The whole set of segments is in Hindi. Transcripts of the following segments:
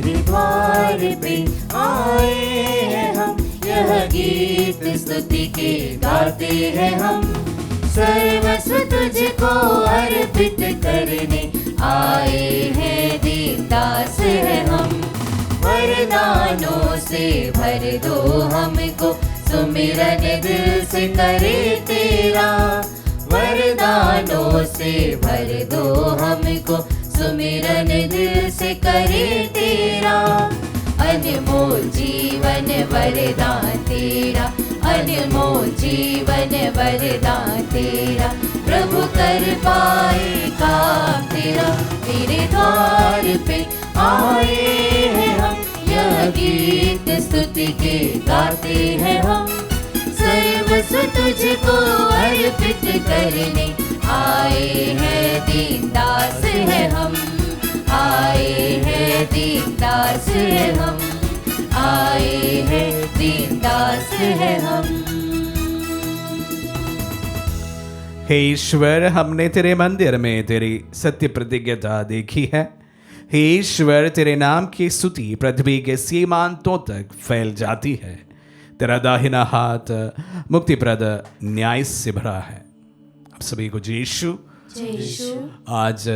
तेरे द्वार पे आए हैं हम, यह गीत स्तुति के गाते हैं हम। सर्वस्व तुझको अर्पित करने आए हैं, दीनदास हैं हम। वरदानों से भर दो हमको, सुमिरन दिल से करे तेरा। वरदानों से भर दो हमको, सुमिरन दिल से करे तेरा। अनमोल जीवन वरदान तेरा, अनमोल जीवन वरदान तेरा। प्रभु कर पाए काम तेरा, तेरे द्वार पे आए हैं हम, यह गीत स्तुति के गाते हैं हम। सर्वस्व तुझको अर्पित करने आए हैं, दीनदास हैं हम। आए हैं, दीनदास हैं हम। आए हैं, दीनदास हैं हम। हे ईश्वर, हमने तेरे मंदिर में तेरी सत्य प्रतिज्ञता देखी है। हे ईश्वर, तेरे नाम की स्तुति पृथ्वी के सीमांतों तक फैल जाती है। तेरा दाहिना हाथ मुक्तिप्रद न्याय से भरा है। आप सभी को यीशु। आज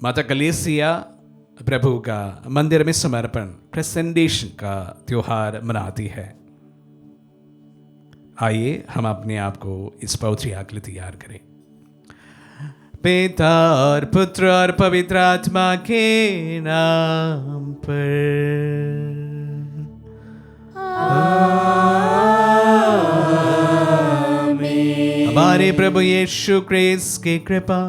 माता कलीसिया प्रभु का मंदिर में समर्पण प्रेजेंटेशन का त्योहार मनाती है। आइए हम अपने आप को इस पवित्र याग के लिए तैयार करें। पिता और पुत्र और पवित्र आत्मा के नाम पर आमीन। हमारे प्रभु यीशु क्रिस्त की कृपा,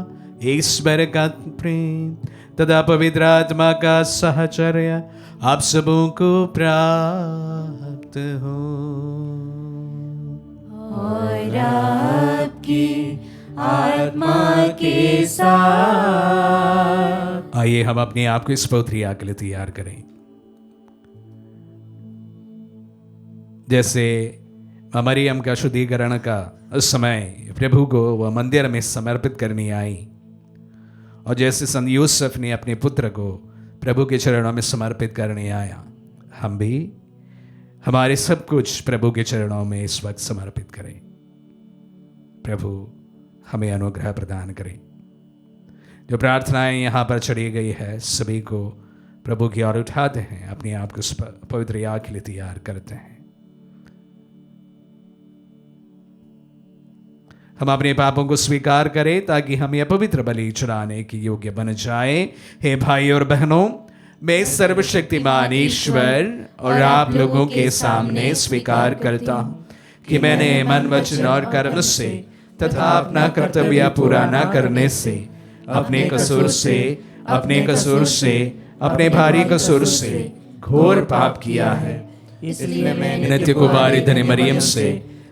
ईश्वर का प्रेम तथा पवित्र आत्मा का साहचर्य आप सबों को प्राप्त हो और आपकी आत्मा के साथ। आइए हम अपने आप को इस पवित्र याग के लिए तैयार करें। जैसे मरियम का शुद्धिकरण का समय प्रभु को वह मंदिर में समर्पित करनी आई, और जैसे संत यूसुफ ने अपने पुत्र को प्रभु के चरणों में समर्पित करने आया, हम भी हमारे सब कुछ प्रभु के चरणों में इस वक्त समर्पित करें। प्रभु हमें अनुग्रह प्रदान करें। जो प्रार्थनाएं यहाँ पर चढ़ी गई है, सभी को प्रभु की ओर उठाते हैं, अपने आप को पवित्र याग के लिए तैयार करते हैं। हम अपने पापों को स्वीकार करें ताकि हम यह पवित्र बलि चढ़ाने के योग्य बन जाएं। हे भाई और बहनों, मैं सर्वशक्तिमान ईश्वर और आप लोगों के सामने स्वीकार करता हूँ कि मैंने मन, वचन और कर्म से तथा अपना कर्तव्य पूरा न करने से, अपने कसूर से, अपने भारी कसूर से घोर पाप किया है। इसलिए मैं नित्य कुमारी धन्य मरियम से,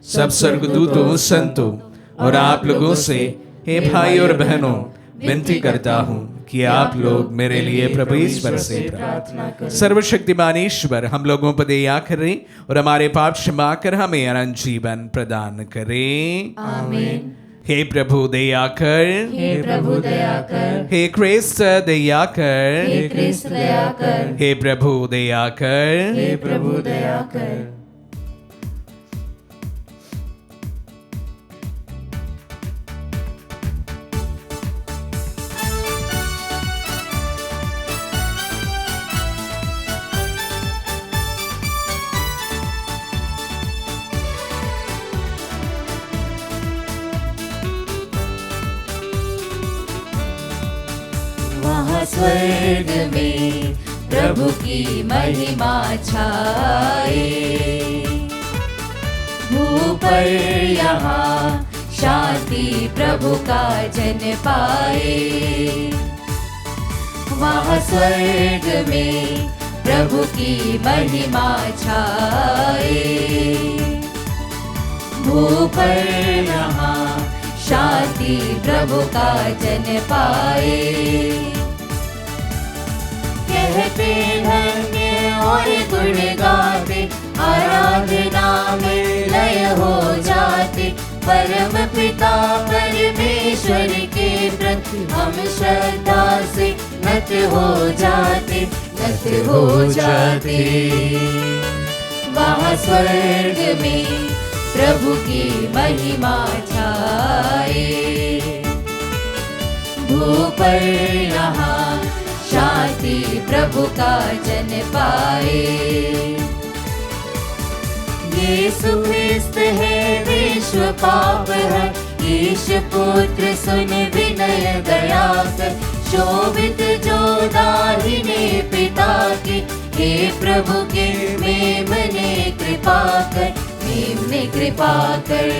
सब स्वर्गदूतों, संतों और आप लोगों से, हे भाई और बहनों, विनती करता हूँ कि आप लोग मेरे लिए प्रभु ईश्वर से प्रार्थना करें। सर्वशक्तिमान ईश्वर हम लोगों पर दया करें और हमारे पाप क्षमा कर हमें अनंत जीवन प्रदान करें। आमीन। हे प्रभु दया कर, हे प्रभु दया कर, हे क्रिस्त दया कर, हे क्रिस्त दया कर, हे प्रभु दया कर, हे प्रभु दया कर। स्वर्ग में प्रभु की महिमा छाए, भूपर यहाँ शांति प्रभु का जन पाए। वहाँ स्वर्ग में प्रभु की महिमा छाए, भूपर यहाँ शांति प्रभु का जन पाए। कहते धन्य और गुण गाते, आराधना में लय हो जाते। परम पिता परमेश्वर के प्रति हम श्रद्धा से नत हो जाते। उन्नत हो जाते। वहाँ स्वर्ग में प्रभु की महिमा छाए, भूपर यहाँ शांति प्रभु का जन पाए। यीशु ख्रिस्त है विश्व पाप है, ईश पुत्र सुन विनय दया कर, शोभित जो दाहिने पिता की, हे प्रभु के मेमने कृपा कर, मेमने कृपा कर।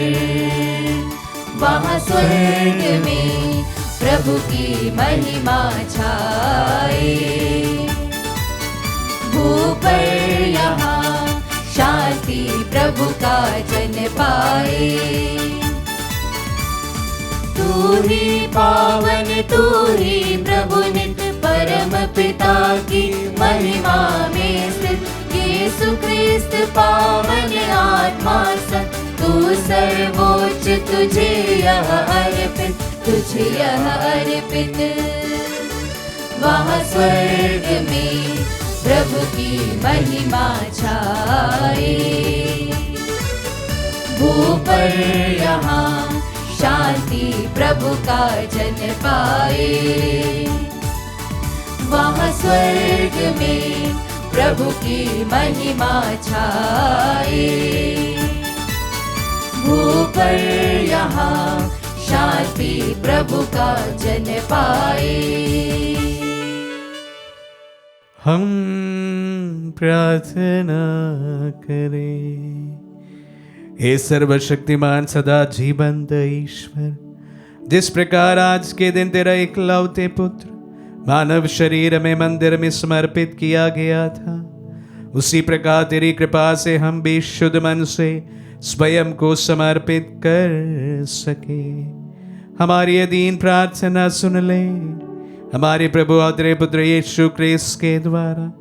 वहाँ स्वर्ग में प्रभु की महिमा छाए, भूपर यहाँ शांति प्रभु का जन पाए। तू ही पावन तू ही प्रभु नित, परम पिता की महिमा में स्थित, यीशु ख्रिस्त पावन आत्मा सत, तू सर्वोच्च तुझे यह अर्पित, तुझे यह अर्पित। वहाँ स्वर्ग में प्रभु की महिमा छाए, भूपर यहाँ शांति प्रभु का जन पाए। वहाँ स्वर्ग में प्रभु की महिमा छाए, भूपर यहाँ शांति प्रभु का जन पाए। हम प्रार्थना करें। हे सर्वशक्तिमान सदा जीवंत ईश्वर, जिस प्रकार आज के दिन तेरा इकलौते पुत्र मानव शरीर में मंदिर में समर्पित किया गया था, उसी प्रकार तेरी कृपा से हम भी शुद्ध मन से स्वयं को समर्पित कर सके। हमारी अधीन प्रार्थना सुन ले। हमारे प्रभु और तेरे पुत्र यीशु ख्रिस्त के द्वारा,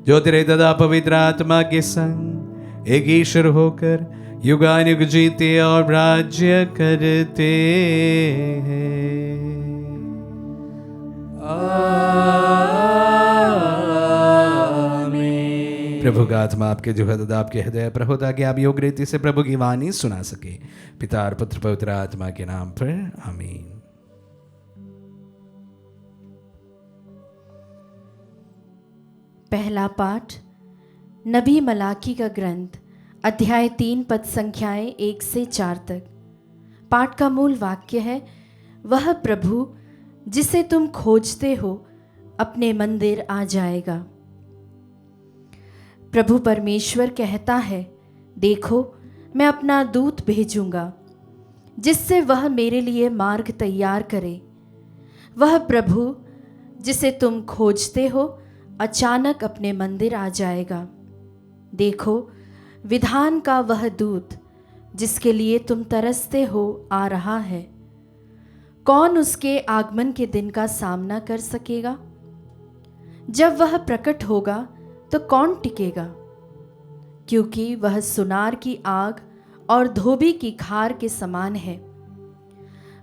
जो तेरे दादा पवित्र आत्मा के संग एक ईश्वर होकर युगानुग जीते और राज्य करते हैं। आमीन। प्रभु का आत्मा आपके जो है आपके हृदय पर हो, ताकि आप योग रीति से प्रभु की वाणी सुना सके। पिता और पुत्र पवित्र आत्मा के नाम पर आमीन। पहला पाठ नबी मलाकी का ग्रंथ, अध्याय 3 पद संख्याएं 1 से 4 तक। पाठ का मूल वाक्य है, वह प्रभु जिसे तुम खोजते हो अपने मंदिर आ जाएगा। प्रभु परमेश्वर कहता है, देखो मैं अपना दूत भेजूंगा जिससे वह मेरे लिए मार्ग तैयार करे। वह प्रभु जिसे तुम खोजते हो अचानक अपने मंदिर आ जाएगा। देखो विधान का वह दूत जिसके लिए तुम तरसते हो आ रहा है। कौन उसके आगमन के दिन का सामना कर सकेगा? जब वह प्रकट होगा तो कौन टिकेगा? क्योंकि वह सुनार की आग और धोबी की खार के समान है।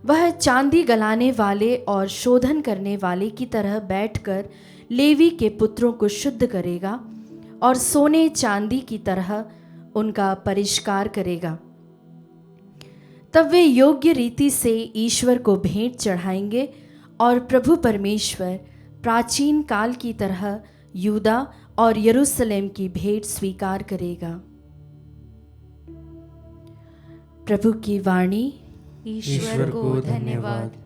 वह चांदी गलाने वाले और शोधन करने वाले की तरह बैठकर लेवी के पुत्रों को शुद्ध करेगा और सोने चांदी की तरह उनका परिष्कार करेगा। तब वे योग्य रीति से ईश्वर को भेंट चढ़ाएंगे और प्रभु परमेश्वर प्राचीन काल की तरह यूदा और यरूशलेम की भेंट स्वीकार करेगा। प्रभु की वाणी। ईश्वर को धन्यवाद।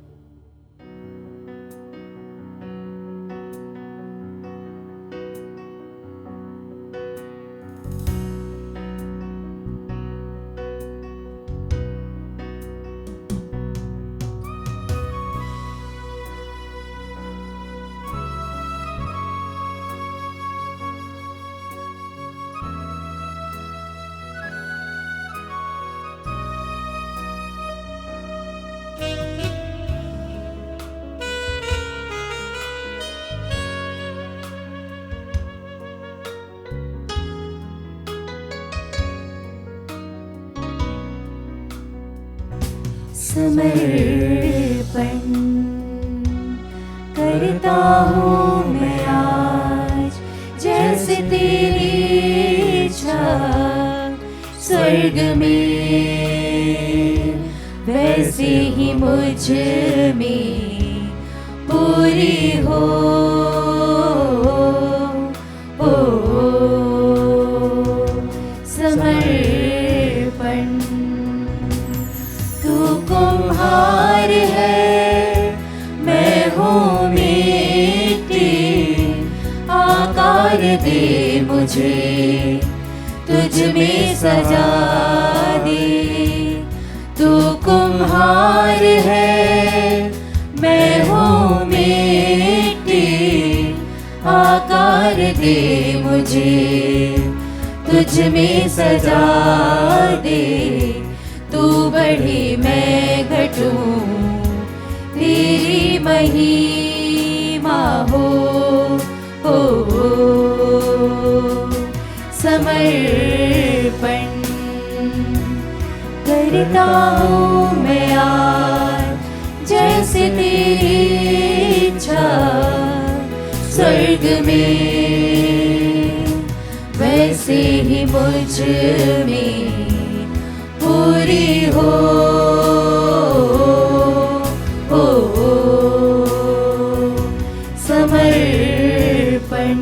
समर्पण करता हूँ मैं आज तेरी इच्छा स्वर्ग में वैसे ही मुझ में पूरी हो। समर्पण। तू कुम्हार है, मैं हूँ मिट्टी, आकार दे मुझे, तुझ में सजा दे। तू कुम्हार है, मैं हूँ मिट्टी, आकार दे मुझे, तुझ में सजा दे। तू बढ़े मैं घटूं, तेरी महिमा हो। समर्पण करता हूँ मैं आज, जैसे तेरी इच्छा स्वर्ग में वैसे ही मुझ में पूरी हो। समर्पण।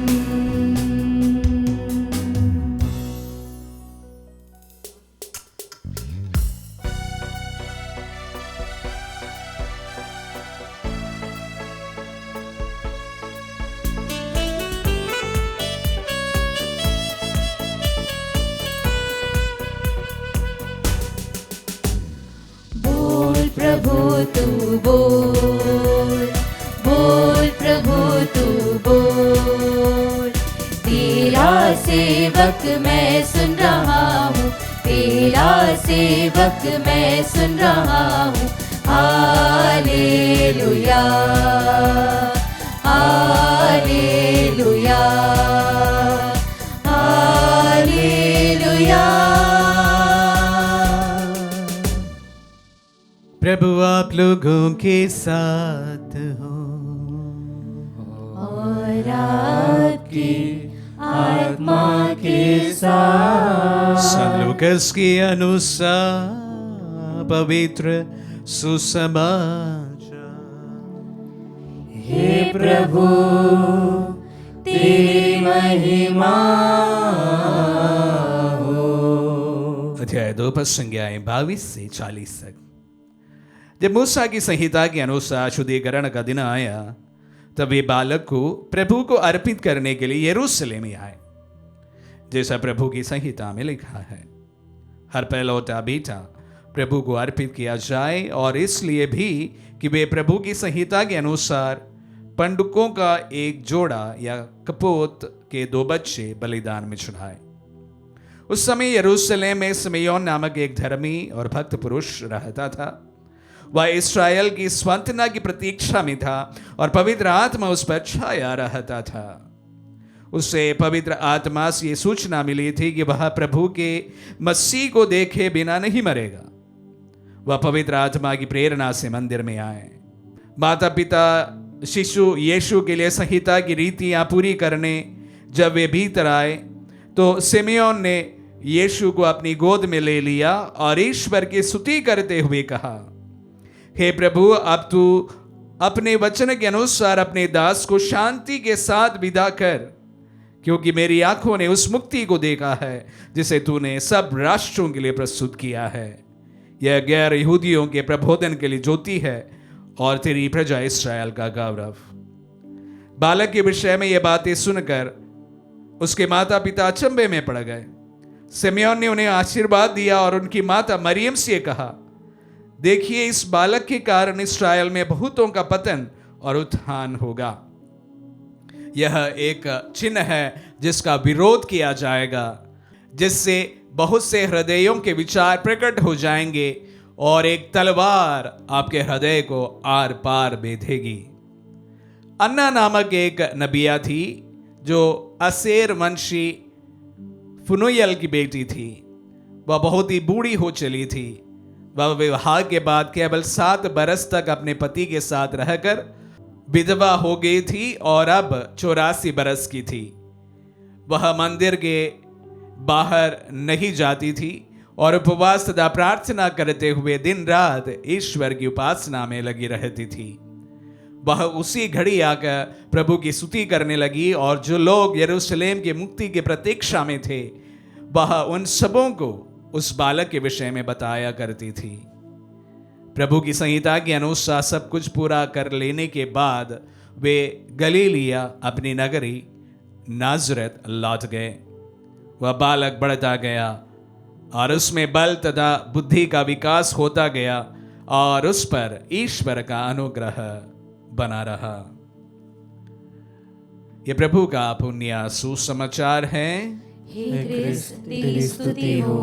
प्रभु तू बोल, बोल प्रभु तू बोल। तेरा सेवक मैं सुन रहा हूँ, तेरा सेवक मैं सुन रहा हूँ। Hallelujah, hallelujah, hallelujah. प्रभु आप लोगों के साथ हो और आपकी आत्मा के साथ। संत लूकास के अनुसार पवित्र सुसमाचार। हे प्रभु तेरी महिमा हो। अध्याय 2 पद संज्ञाएं 22 से 40 तक। जब मूसा की संहिता के अनुसार शुद्धिकरण का दिन आया, तब वे बालक को प्रभु को अर्पित करने के लिए यरूशलेम में आए, जैसा प्रभु की संहिता में लिखा है। हर पहलौठा बेटा प्रभु को अर्पित किया जाए, और इसलिए भी कि वे प्रभु की संहिता के अनुसार पंडुकों का एक जोड़ा या कपोत के 2 बच्चे बलिदान में चढ़ाए। उस समय यरूशलेम में सिमेयोन नामक एक धर्मी और भक्त पुरुष रहता था। वह इस्राएल की सांत्वना की प्रतीक्षा में था और पवित्र आत्मा उस पर छाया रहता था। उसे पवित्र आत्मा से ये सूचना मिली थी कि वह प्रभु के मसीह को देखे बिना नहीं मरेगा। वह पवित्र आत्मा की प्रेरणा से मंदिर में आए। माता पिता शिशु यीशु के लिए संहिता की रीतियां पूरी करने जब वे भीतर आए, तो सिमेयोन ने यीशु को अपनी गोद में ले लिया और ईश्वर की स्तुति करते हुए कहा, हे प्रभु, अब तू अपने वचन के अनुसार अपने दास को शांति के साथ विदा कर, क्योंकि मेरी आंखों ने उस मुक्ति को देखा है जिसे तूने सब राष्ट्रों के लिए प्रस्तुत किया है। यह गैर यहूदियों के प्रबोधन के लिए ज्योति है और तेरी प्रजा इस्राएल का गौरव। बालक के विषय में यह बातें सुनकर उसके माता पिता अचंभे में पड़ गए। सिमेयोन ने उन्हें आशीर्वाद दिया और उनकी माता मरियम से कहा, देखिए, इस बालक के कारण इस्राएल में बहुतों का पतन और उत्थान होगा। यह एक चिन्ह है जिसका विरोध किया जाएगा, जिससे बहुत से हृदयों के विचार प्रकट हो जाएंगे और एक तलवार आपके हृदय को आर पार बेधेगी। अन्ना नामक एक नबिया थी जो असेर वंशी फुनुयल की बेटी थी। वह बहुत ही बूढ़ी हो चली थी। वह विवाह के बाद केवल 7 बरस तक अपने पति के साथ रहकर विधवा हो गई थी और अब 84 बरस की थी। वह मंदिर के बाहर नहीं जाती थी और उपवास तथा प्रार्थना करते हुए दिन रात ईश्वर की उपासना में लगी रहती थी। वह उसी घड़ी आकर प्रभु की स्तुति करने लगी और जो लोग यरूशलेम की मुक्ति की प्रतीक्षा में थे वह उन सबों को उस बालक के विषय में बताया करती थी। प्रभु की संहिता के अनुसार सब कुछ पूरा कर लेने के बाद वे गलीलिया अपनी नगरी नाजरत लौट गए। वह बालक बढ़ता गया और उसमें बल तथा बुद्धि का विकास होता गया और उस पर ईश्वर का अनुग्रह बना रहा। ये प्रभु का पुण्य सुसमाचार है। हे क्रिस्त तेरी स्तुति हो।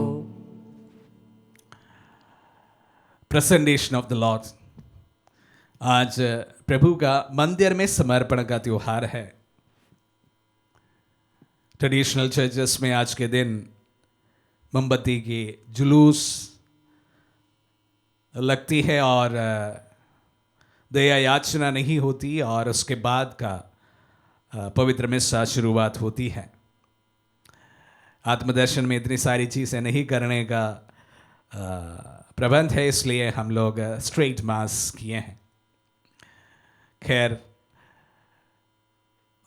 Presentation of the Lord. आज प्रभु का मंदिर में समर्पण का त्योहार है। ट्रेडिशनल चर्चेस में आज के दिन मोमबत्ती की जुलूस लगती है और दया याचना नहीं होती और उसके बाद का पवित्र मिस्सा शुरुआत होती है। आत्मदर्शन में इतनी सारी चीज़ें नहीं करने का प्रबंध है, इसलिए हम लोग स्ट्रेट मास किए हैं। खैर,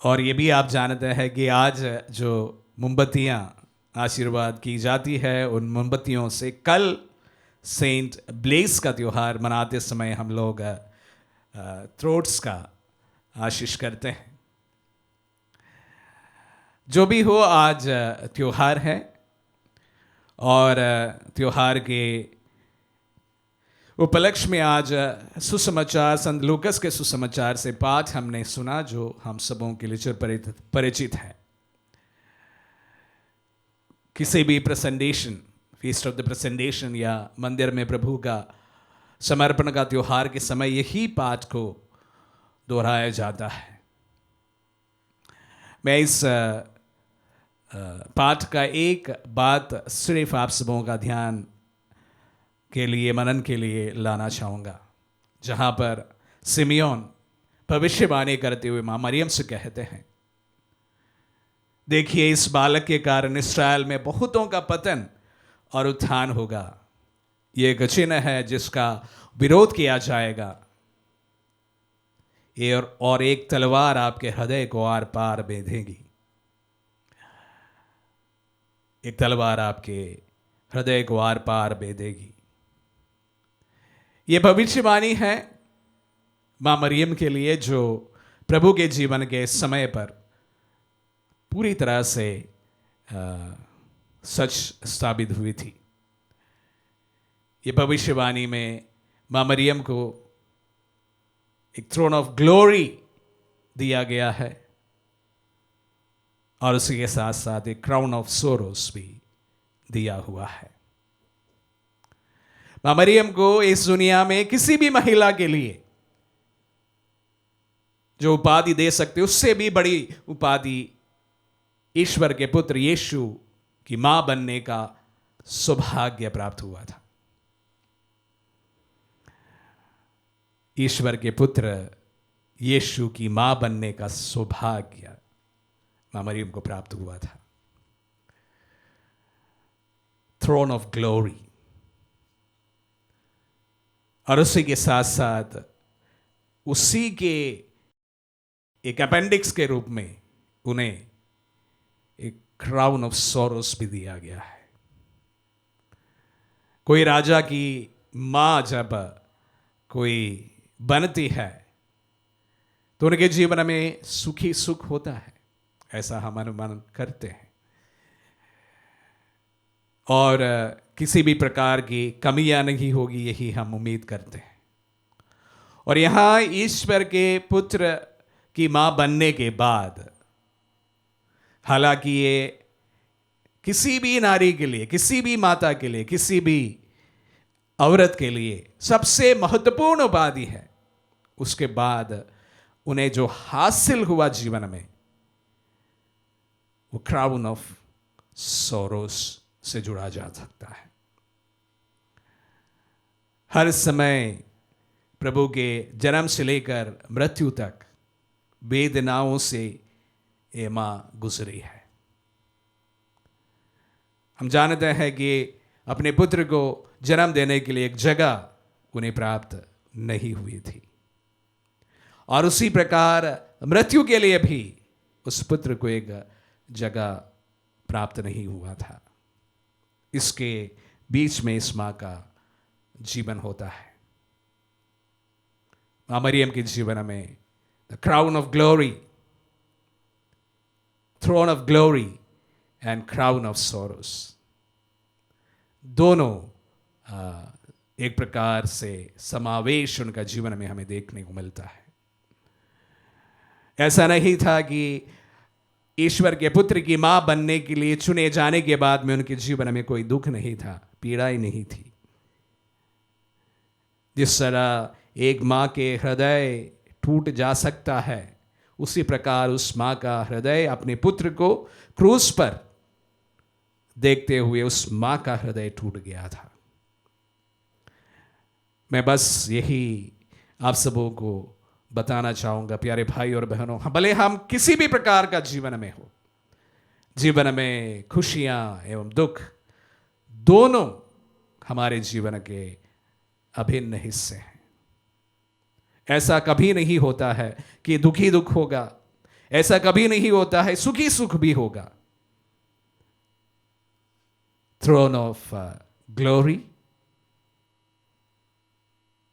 और ये भी आप जानते हैं कि आज जो मोमबत्तियाँ आशीर्वाद की जाती है उन मोमबत्तियों से कल सेंट ब्लेस का त्यौहार मनाते समय हम लोग थ्रोट्स का आशीष करते हैं। जो भी हो, आज त्यौहार है और त्यौहार के उपलक्ष्य में आज सुसमाचार संत लूकस के सुसमाचार से पाठ हमने सुना जो हम सबों के लिए परिचित है। किसी भी presentation, feast of the presentation या मंदिर में प्रभु का समर्पण का त्योहार के समय यही पाठ को दोहराया जाता है। मैं इस पाठ का एक बात सिर्फ आप सबों का ध्यान के लिए, मनन के लिए लाना चाहूँगा, जहाँ पर सिमियोन भविष्यवाणी करते हुए माँ मरियम से कहते हैं, देखिए इस बालक के कारण इस्राएल में बहुतों का पतन और उत्थान होगा। ये एक चिन्ह है जिसका विरोध किया जाएगा और एक तलवार आपके हृदय को आर पार बेधेगी। एक तलवार आपके हृदय को आर पार बेधेगी। ये भविष्यवाणी है मां मरियम के लिए जो प्रभु के जीवन के समय पर पूरी तरह से सच साबित हुई थी। ये भविष्यवाणी में मां मरियम को एक थ्रोन ऑफ ग्लोरी दिया गया है और उसी के साथ साथ एक क्राउन ऑफ सोरोस भी दिया हुआ है। मां मरियम को इस दुनिया में किसी भी महिला के लिए जो उपाधि दे सकते उससे भी बड़ी उपाधि ईश्वर के पुत्र यीशु की मां बनने का सौभाग्य प्राप्त हुआ था। ईश्वर के पुत्र यीशु की मां बनने का सौभाग्य मां मरियम को प्राप्त हुआ था। Throne of glory. और उसी के साथ साथ उसी के एक अपेंडिक्स के रूप में उन्हें एक क्राउन ऑफ सोरोस भी दिया गया है। कोई राजा की मां जब कोई बनती है तो उनके जीवन में सुखी सुख होता है, ऐसा हम अनुमान करते हैं, और किसी भी प्रकार की कमियां नहीं होगी, यही हम उम्मीद करते हैं। और यहां ईश्वर के पुत्र की मां बनने के बाद, हालांकि ये किसी भी नारी के लिए, किसी भी माता के लिए, किसी भी औरत के लिए सबसे महत्वपूर्ण उपाधि है, उसके बाद उन्हें जो हासिल हुआ जीवन में वो क्राउन ऑफ सोरोस से जुड़ा जा सकता है। हर समय प्रभु के जन्म से लेकर मृत्यु तक वेदनाओं से ये मां गुजरी है। हम जानते हैं कि अपने पुत्र को जन्म देने के लिए एक जगह उन्हें प्राप्त नहीं हुई थी, और उसी प्रकार मृत्यु के लिए भी उस पुत्र को एक जगह प्राप्त नहीं हुआ था। इसके बीच में इस माँ का जीवन होता है। माँ मरियम के जीवन में the crown of glory, throne of glory and crown of sorrows, दोनों एक प्रकार से समावेश उनका जीवन में हमें देखने को मिलता है। ऐसा नहीं था कि ईश्वर के पुत्र की मां बनने के लिए चुने जाने के बाद में उनके जीवन में कोई दुख नहीं था, पीड़ाएं नहीं थी। जिस तरह एक मां के हृदय टूट जा सकता है, उसी प्रकार उस मां का हृदय अपने पुत्र को क्रूस पर देखते हुए उस मां का हृदय टूट गया था। मैं बस यही आप सबों को बताना चाहूंगा, प्यारे भाई और बहनों, भले हम किसी भी प्रकार का जीवन में हो, जीवन में खुशियां एवं दुख दोनों हमारे जीवन के अभिन्न हिस्से हैं। ऐसा कभी नहीं होता है कि दुखी दुख होगा, ऐसा कभी नहीं होता है सुखी सुख भी होगा। Throne of glory,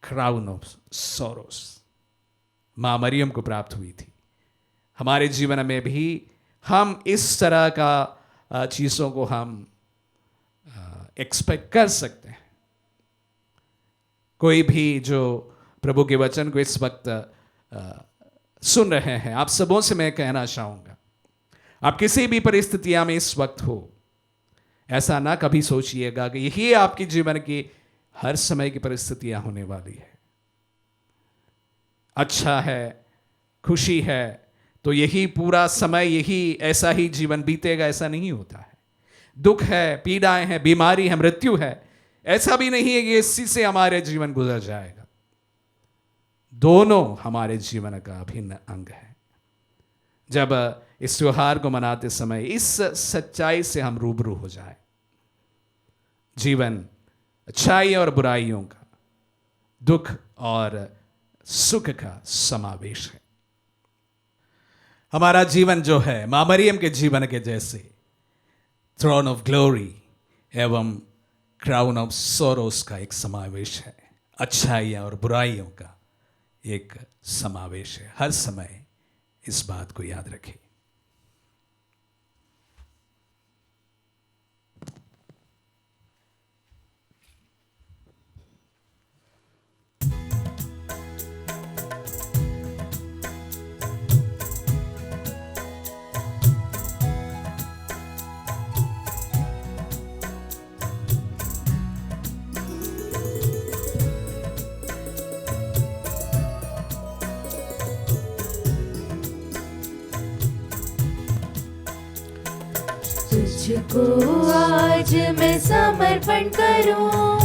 crown of sorrows मां मरियम को प्राप्त हुई थी। हमारे जीवन में भी हम इस तरह का चीज़ों को हम एक्सपेक्ट कर सकते हैं। कोई भी जो प्रभु के वचन को इस वक्त सुन रहे हैं, आप सबों से मैं कहना चाहूँगा, आप किसी भी परिस्थितियां में इस वक्त हो, ऐसा ना कभी सोचिएगा कि यही आपके जीवन की हर समय की परिस्थितियां होने वाली है। अच्छा है, खुशी है, तो यही पूरा समय यही ऐसा ही जीवन बीतेगा, ऐसा नहीं होता है। दुख है, पीड़ाएं हैं, बीमारी है, मृत्यु है, ऐसा भी नहीं है कि इसी से हमारे जीवन गुजर जाएगा। दोनों हमारे जीवन का अभिन्न अंग है। जब इस त्योहार को मनाते समय इस सच्चाई से हम रूबरू हो जाए, जीवन अच्छाई और बुराइयों का, दुख और सुख का समावेश है। हमारा जीवन जो है मां मरियम के जीवन के जैसे थ्रोन ऑफ ग्लोरी एवं क्राउन ऑफ सोरोस का एक समावेश है। अच्छाइयाँ और बुराइयों का एक समावेश है। हर समय इस बात को याद रखें। तुझको आज मैं समर्पण करूं,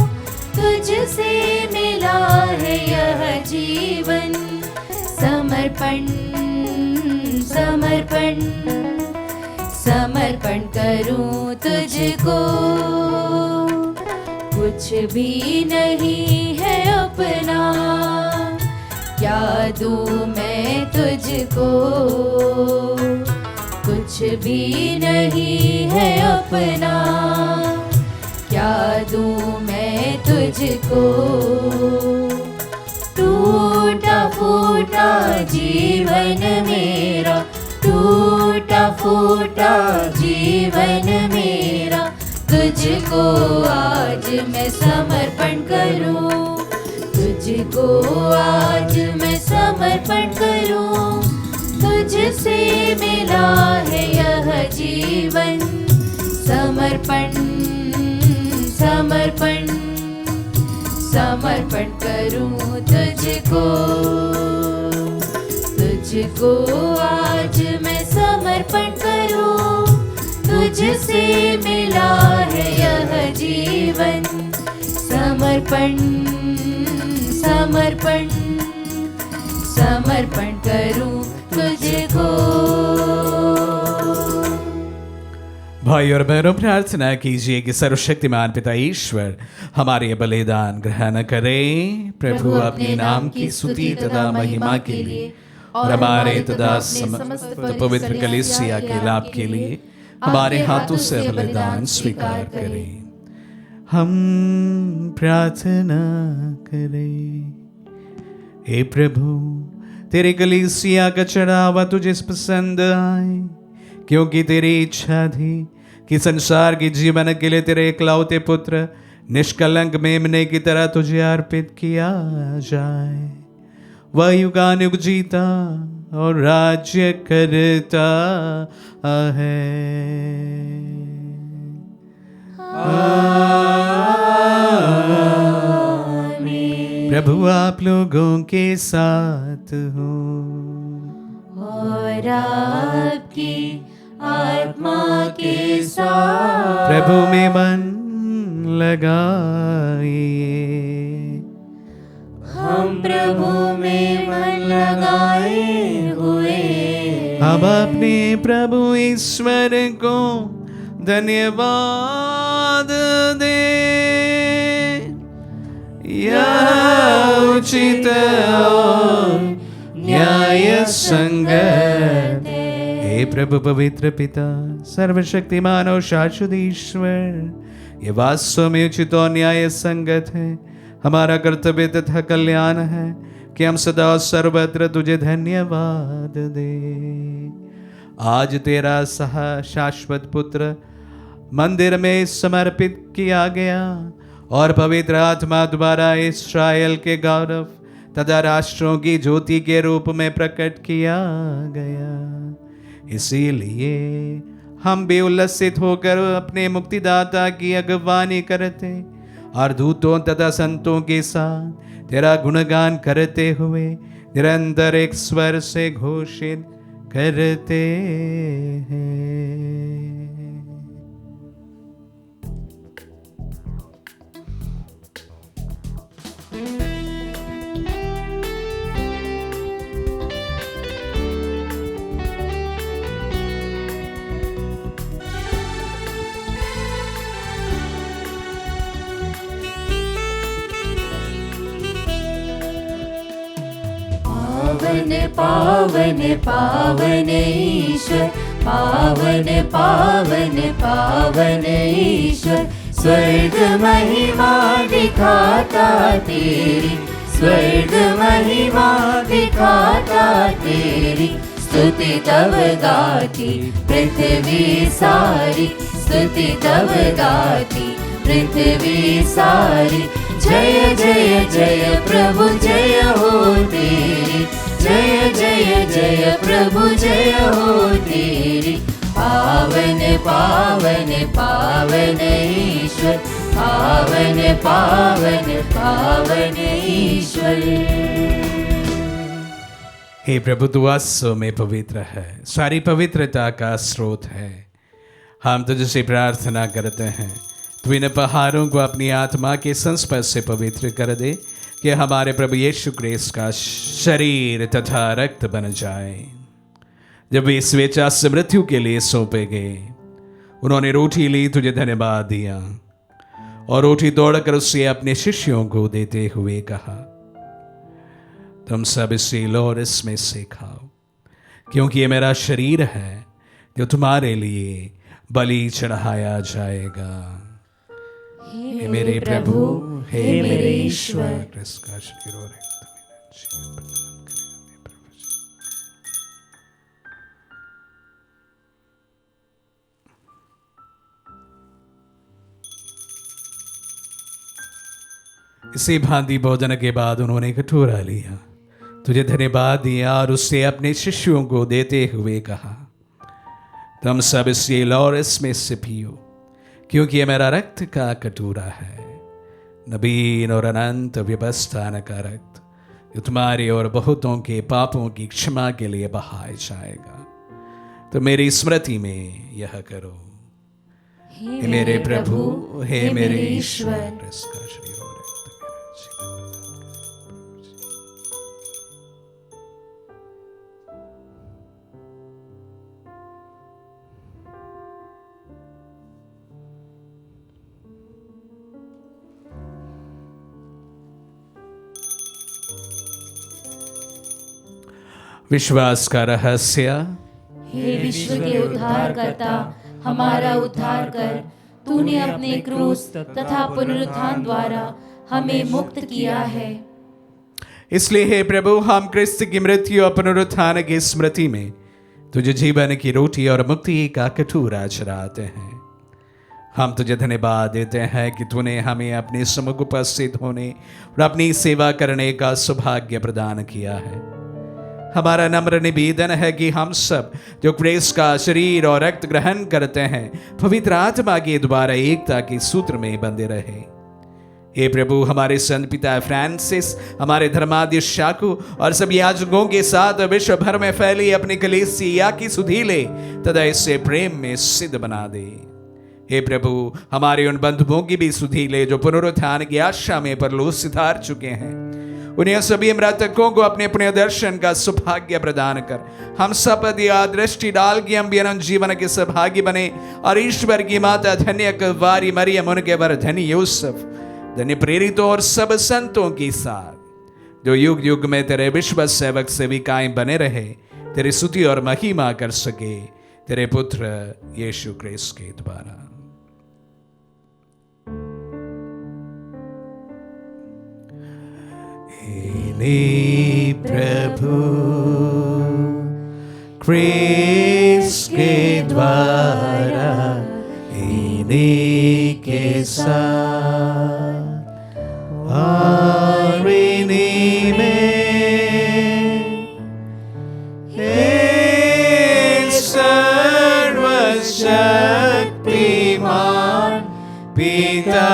तुझसे मिला है यह जीवन। समर्पण समर्पण समर्पण करूं तुझको, कुछ भी नहीं है अपना, क्या दूं मैं तुझको। कुछ भी नहीं है अपना, क्या दूं मैं तुझको। टूटा फूटा जीवन मेरा, टूटा फूटा जीवन मेरा, तुझको आज मैं समर्पण करूं। तुझको आज मैं समर्पण करूं, तुझसे मिला है यह जीवन। समर्पण समर्पण समर्पण करूं तुझको। तुझको आज मैं समर्पण करूं, तुझसे मिला है यह जीवन। समर्पण समर्पण समर्पण करूं तुझको। भाई और बहनों, प्रार्थना कीजिए कि सर्वशक्तिमान पिता ईश्वर हमारे बलिदान ग्रहण करें। प्रभु अपने नाम की स्तुति तथा महिमा के लिए और हमारे तथा समस्त पवित्र कलीसिया के लाभ के लिए हमारे हाथों से बलिदान स्वीकार करें। हम प्रार्थना करें। हे प्रभु, तेरे कलीसिया का चढ़ावा तुझे पसंद आए, क्योंकि तेरी इच्छा थी कि संसार के जीवन के लिए तेरे इकलौते पुत्र निष्कलंक मेमने की तरह तुझे अर्पित किया जाए। वह युगानुग जीता और राज्य करता है। प्रभु आप लोगों के साथ हो और आपकी आत्मा के साथ। प्रभु में मन लगाइए। हम प्रभु में मन लगाए हुए अब अपने प्रभु ईश्वर को धन्यवाद दे। यह उचित और न्याय संगत है। हे प्रभु पवित्र पिता, सर्वशक्तिमान और शाश्वत ईश्वर, ये वास्तव में उचित और न्याय संगत है। हमारा कर्तव्य तथा कल्याण है कि हम सदा और सर्वत्र तुझे धन्यवाद दे। आज तेरा शाश्वत पुत्र मंदिर में समर्पित किया गया और पवित्र आत्मा द्वारा इस्राएल के गौरव तथा राष्ट्रों की ज्योति के रूप में प्रकट किया गया। इसीलिए हम भी उल्लसित होकर अपने मुक्तिदाता की अगवानी करते और दूतों तथा संतों के साथ तेरा गुणगान करते हुए निरंतर एक स्वर से घोषित करते हैं। पावन पावन पावन ईश्वर, पावन पावन पावन ईश्वर, स्वर्ग महिमा दिखाता तेरी, स्वर्ग महिमा दिखाता तेरी। स्तुति तब गाती पृथ्वी सारी, स्तुति तब गाती पृथ्वी सारी। जय जय जय प्रभु जय हो तेरी, जय जय जय प्रभु जय हो तेरी। पावन पावन पावन ईश्वर, पावन पावन पावन ईश्वर। हे प्रभु, तू वास्तव में पवित्र है, सारी पवित्रता का स्रोत है। हम तुझसे प्रार्थना करते हैं, तू इन पहाड़ों को अपनी आत्मा के संस्पर्श से पवित्र कर दे कि हमारे प्रभु यीशु क्रिस्त का शरीर तथा रक्त बन जाए। जब वे स्वेच्छा से मृत्यु के लिए सौंपे गए, उन्होंने रोटी ली, तुझे धन्यवाद दिया और रोटी तोड़कर उससे अपने शिष्यों को देते हुए कहा, तुम सब इसे लो और इसमें से खाओ, क्योंकि ये मेरा शरीर है जो तुम्हारे लिए बलि चढ़ाया जाएगा। हे मेरे प्रभु, हे मेरे ईश्वर, क्रिस्त का शरीर और रक्त मेरा जीवन प्रदान करे, प्रभु जी। इसी भांति भोजन के बाद उन्होंने कटोरा लिया, तुझे धन्यवाद दिया और उससे अपने शिष्यों को देते हुए कहा, तुम सब इससे लो और इसमें से पियो, क्योंकि यह मेरा रक्त का कटोरा है, नवीन और अनंत व्यवस्थान का रक्त, जो तुम्हारे और बहुतों के पापों की क्षमा के लिए बहाया जाएगा। तो मेरी स्मृति में यह करो। हे मेरे प्रभु, हे मेरे ईश्वर, इसका शरीर और रक्त मेरा जीवन प्रदान करे। विश्वास का रहस्य। हे विश्व के उद्धारकर्ता, हमारा उद्धार कर। तूने अपने क्रूस तथा पुनरुत्थान द्वारा हमें मुक्त किया है। इसलिए हे प्रभु, हम क्रिस्त की मृत्यु और पुनरुत्थान की स्मृति में तुझे जीवन की रोटी और मुक्ति का कटोरा चढ़ाते हैं। हम तुझे धन्यवाद देते हैं कि तूने हमें अपने सम्मुख उपस्थित होने और अपनी सेवा करने का सौभाग्य प्रदान किया है। हमारा नम्र निवेदन है कि हम सब जो क्रिस्त का शरीर और रक्त ग्रहण करते हैं, पवित्र आत्मा के द्वारा एकता के सूत्र में बंधे रहे। हे प्रभु, हमारे संत पिता फ्रांसिस, हमारे धर्माध्यक्ष शाकू और सभी याजकों के साथ विश्व भर में फैली अपनी कलीसिया की सुधीले तथा इससे प्रेम में सिद्ध बना दे। हे प्रभु, हमारे उन बंधुओं की भी सुधीले जो पुनरुत्थान की आशा में परलोक सिधार चुके हैं, उन्हें सभी मृतकों को अपने पुण्य दर्शन का सौभाग्य प्रदान कर हम सब दृष्टि डाल के हम भी अनंत जीवन के सहभागी बने और ईश्वर की माता धन्य कुंवारी मरियम, उनके वर धन्य यूसुफ, धन्य प्रेरितों और सब संतों के साथ जो युग युग में तेरे विश्व सेवक सेविकाएं बने रहे, तेरी स्तुति और महिमा कर सके तेरे पुत्र यीशु क्रिस्त के द्वारा। हे प्रभु, क्रिस्त के द्वारा इन्हीं के साथ और इन्हीं में हे सर्वशक्तिमान पिता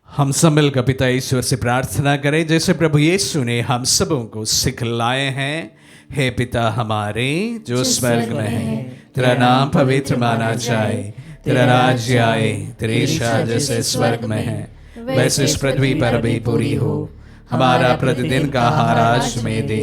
हम सब मिलकर पिता ईश्वर से प्रार्थना करें जैसे प्रभु यीशु ने हम सबों को सिखलाए हैं। हे पिता हमारे जो स्वर्ग में है, तेरा नाम पवित्र माना जाए, तेरा राज्य आए, तेरी इच्छा जैसे स्वर्ग में है वैसे इस पृथ्वी पर भी पूरी हो। हमारा प्रतिदिन का आहार आज हमें दे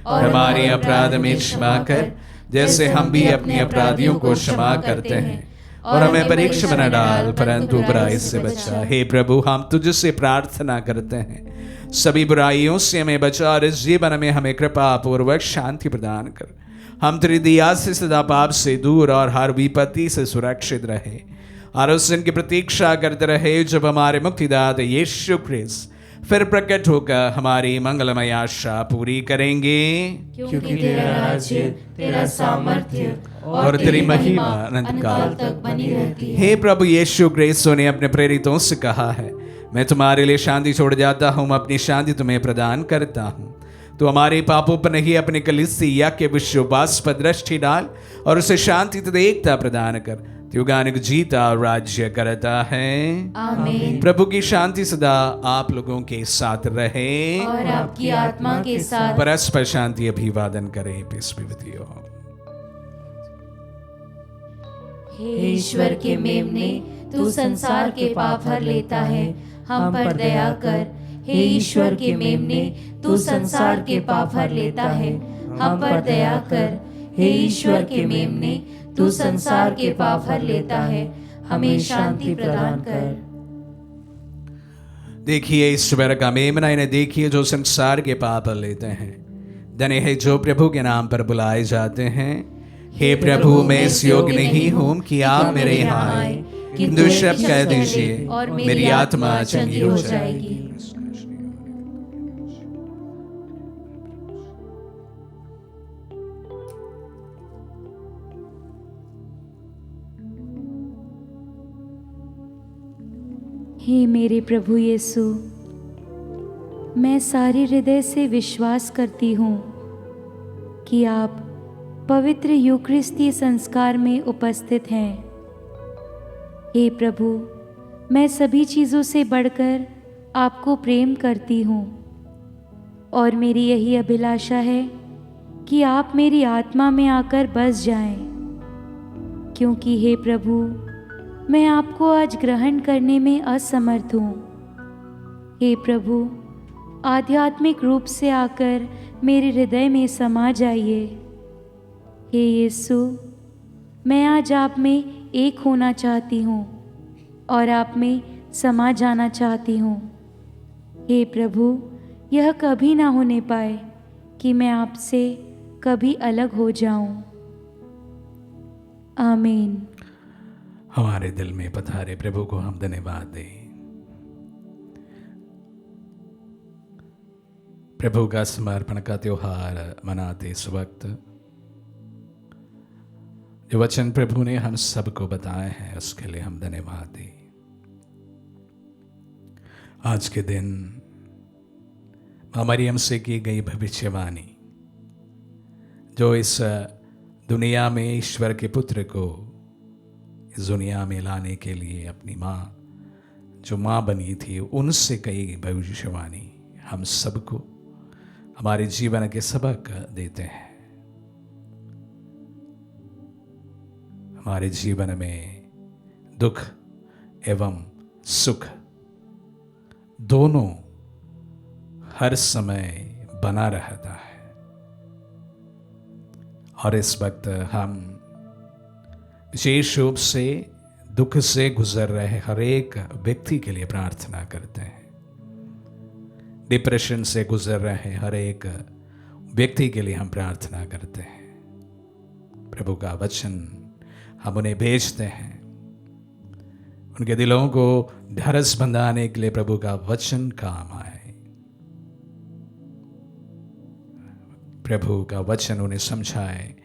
और हमारे अपराध में क्षमा कर जैसे हम भी अपने अपराधियों को क्षमा करते हैं, और हमें परीक्षा में न डाल परंतु बुराई से बचा। हे प्रभु, हम तुझसे प्रार्थना करते हैं सभी बुराइयों से हमें बचा और इस जीवन में हमें कृपा पूर्वक शांति प्रदान कर। हम तेरी दया से सदा पाप से दूर और हर विपत्ति से सुरक्षित रहे और उस दिन की प्रतीक्षा करते रहे जब हमारे मुक्तिदाता यीशु क्रिस्त फिर प्रकट होकर हमारी मंगलमय आशा पूरी करेंगे। क्योंकि तेरा राज्य, तेरा सामर्थ्य और तेरी महिमा अनंत काल तक बनी रहती है। हे प्रभु यीशु क्रिस्त ने अपने प्रेरितों से कहा है, मैं तुम्हारे लिए शांति छोड़ जाता हूँ, अपनी शांति तुम्हें प्रदान करता हूँ। तो हमारे पापों पर नहीं अपने कलीसिया के विश्वास पर दृष्टि डाल और उसे शांति तथा एकता प्रदान कर। युगानुग जीता और राज्य करता है। आमीन। प्रभु की शांति सदा आप लोगों के साथ रहे और आपकी आत्मा के साथ। परस्पर शांति अभिवादन करें। Peace be with you. हे ईश्वर के मेमने, तू संसार के पाप हर लेता है, हम पर दया कर। हे ईश्वर के मेमने, तू संसार के पाप हर लेता है, हम पर दया कर। हे ईश्वर के मेमने, तू संसार के पाप हर लेता है, हमें शांति प्रदान कर। देखिए ईश्वर का मेमना, इन्हें देखिए जो संसार के पाप हर लेते हैं। धन्य है जो प्रभु के नाम पर बुलाए जाते हैं। हे प्रभु, मैं इस योग्य नहीं हूँ कि आप मेरे यहाँ आए, किंतु शब्द कह दीजिए और मेरी आत्मा चंगी हो जाएगी। हे मेरे प्रभु यीशु, मैं सारे हृदय से विश्वास करती हूँ कि आप पवित्र यूकरिस्ती संस्कार में उपस्थित हैं। हे प्रभु, मैं सभी चीज़ों से बढ़कर आपको प्रेम करती हूँ और मेरी यही अभिलाषा है कि आप मेरी आत्मा में आकर बस जाएं, क्योंकि हे प्रभु, मैं आपको आज ग्रहण करने में असमर्थ हूँ। हे प्रभु, आध्यात्मिक रूप से आकर मेरे हृदय में समा जाइए। हे यीशु, मैं आज आप में एक होना चाहती हूँ और आप में समा जाना चाहती हूँ। हे प्रभु, यह कभी ना होने पाए कि मैं आपसे कभी अलग हो जाऊं। आमीन। हमारे दिल में पधारे प्रभु को हम धन्यवाद दें। प्रभु का समर्पण का त्योहार मनाते इस वक्त जो वचन प्रभु ने हम सबको बताए हैं उसके लिए हम धन्यवाद दें। आज के दिन मां मरियम से की गई भविष्यवाणी जो इस दुनिया में ईश्वर के पुत्र को इस दुनिया में लाने के लिए अपनी माँ जो माँ बनी थी उनसे कई भविष्यवाणी हम सबको हमारे जीवन के सबक देते हैं। हमारे जीवन में दुख एवं सुख दोनों हर समय बना रहता है और इस वक्त हम विशेष रूप से दुख से गुजर रहे हर एक व्यक्ति के लिए प्रार्थना करते हैं। डिप्रेशन से गुजर रहे हर एक व्यक्ति के लिए हम प्रार्थना करते हैं। प्रभु का वचन हम उन्हें भेजते हैं, उनके दिलों को ढाढ़स बंधाने के लिए प्रभु का वचन काम आए। प्रभु का वचन उन्हें समझाए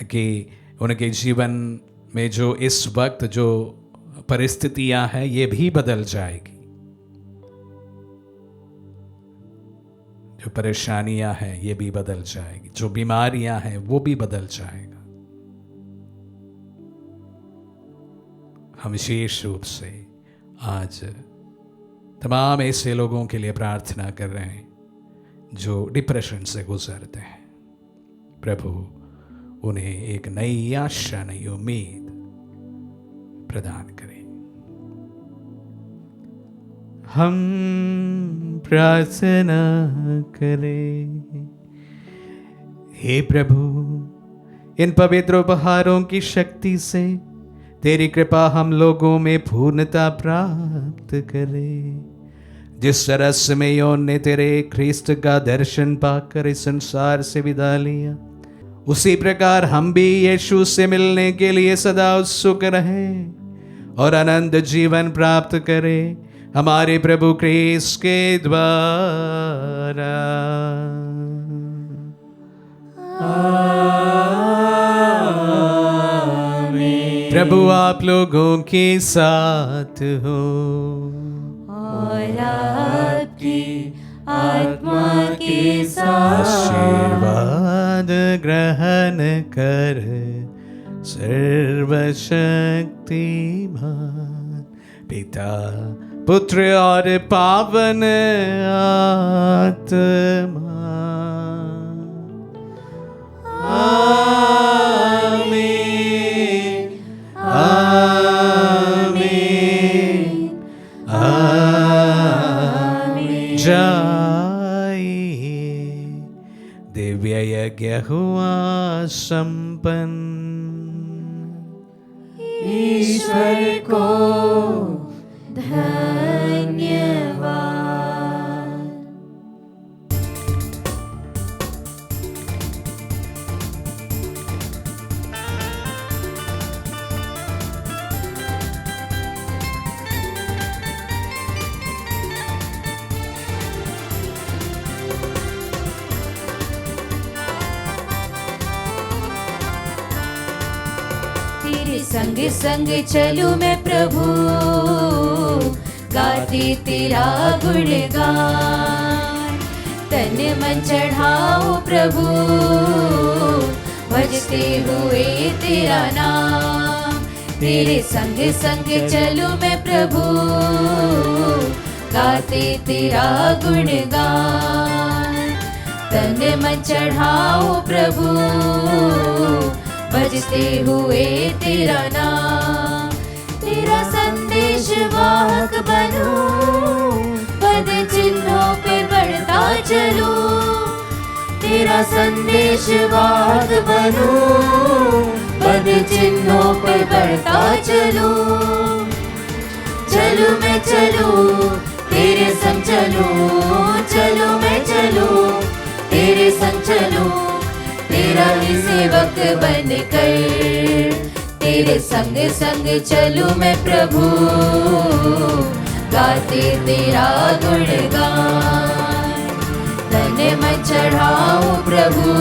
कि उनके जीवन में जो इस वक्त जो परिस्थितियां हैं ये भी बदल जाएगी, जो परेशानियां हैं ये भी बदल जाएगी, जो बीमारियां हैं वो भी बदल जाएगा। हम विशेष रूप से आज तमाम ऐसे लोगों के लिए प्रार्थना कर रहे हैं जो डिप्रेशन से गुजरते हैं। प्रभु उन्हें एक नई आशा, नई उम्मीद प्रदान करें। हम प्रार्थना करें। हे प्रभु, इन पवित्र उपहारों की शक्ति से तेरी कृपा हम लोगों में पूर्णता प्राप्त करे। जिस तरह सिमेयोन ने तेरे ख्रीस्त का दर्शन पाकर इस संसार से विदा लिया, उसी प्रकार हम भी यीशु से मिलने के लिए सदा उत्सुक रहें और अनंत जीवन प्राप्त करें हमारे प्रभु ख्रीस्त के द्वारा। प्रभु आप लोगों के साथ हो और आपकी आत्मा के साथ। आशीर्वाद ग्रहण कर सर्वशक्तिमान पिता, पुत्र और पावन आत्मा। आमीन, आमीन, आमीन। जाइए, दिव्य यज्ञ हुआ संपन्न। ईश्वर को धन्यवाद। तेरे संग संग चलूं मैं प्रभु, गाती तेरा गुणगान। तन मन चढ़ाओ प्रभु, भजते हुए तेरा नाम। तेरे संग संग चलूं मैं प्रभु, गाते तेरा गुणगान। तन मन चढ़ाओ प्रभु, भजते हुए तेरा नाम। तेरा संदेश वाहक बनूं, पद चिन्हों पे बढ़ता चलूं। तेरा संदेश वाहक बनूं, पद चिन्हों पे बढ़ता चलूं। चलूं मैं चलूं, तेरे संग चलूं। चलूं मैं चलूं, तेरे संग चलूं। तेरा ही सेवक बनकर, तेरे संग संग चलूं मैं प्रभु, गाते तेरा गुणगान। तन मन चढ़ाऊं प्रभु,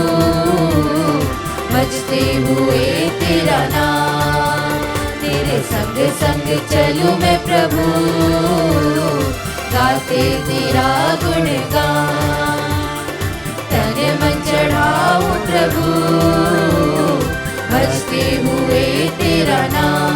भजते हुए तेरा नाम। तेरे संग संग चलूं मैं प्रभु, गाते तेरा गुणगान। तन मन चढ़ाऊं प्रभु, भजते हुए तेरा नाम।